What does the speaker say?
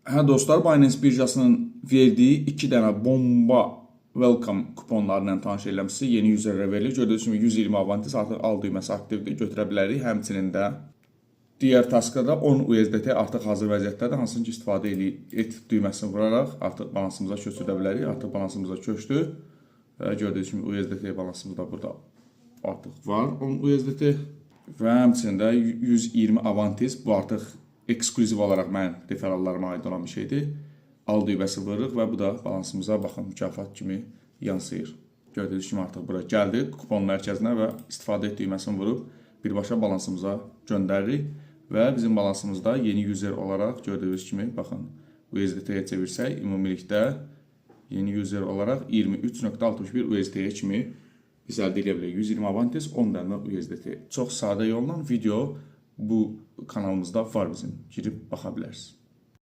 Hə dostlar, Binance birjasının verdiyi 2 dənə bomba welcome kuponlarından tanış eləmişsiniz. Yeni üzərlərə verilir. Gördüyünüz kimi 120 avantis artıq al düyməsi aktivdir. Götürə bilərik. Həmçinin də digər taskada 10 USDT artıq hazır vəziyyətdədir. Hansını ki istifadə et düyməsini vuraraq artıq balansımıza köçürə bilərik. Artıq balansımıza köçdü. Gördüyünüz kimi USDT balansımız da burada artıq var. 10 USDT və həmçinin də 120 avantis. Bu artıq ekskluziv olaraq mən referallarıma aid olan bir şeydir. Al düyməsi vururuq və bu da balansımıza baxın mükafat kimi yansıyır. Gördüyünüz kimi artıq bura gəldi. Kupon mərkəzinə və istifadə et düyməsini vurub birbaşa balansımıza göndəririk. Və bizim balansımızda yeni user olaraq gördüyünüz kimi baxın USDT-yə çevirsək ümumilikdə yeni user olaraq 23.61 USDT-yə kimi biz əldə edə bilərik. 120 avantis 10 dənə USDT. Çox sadə yolla video bu kanalımızda var bizim. Girib baxa bilərsiniz.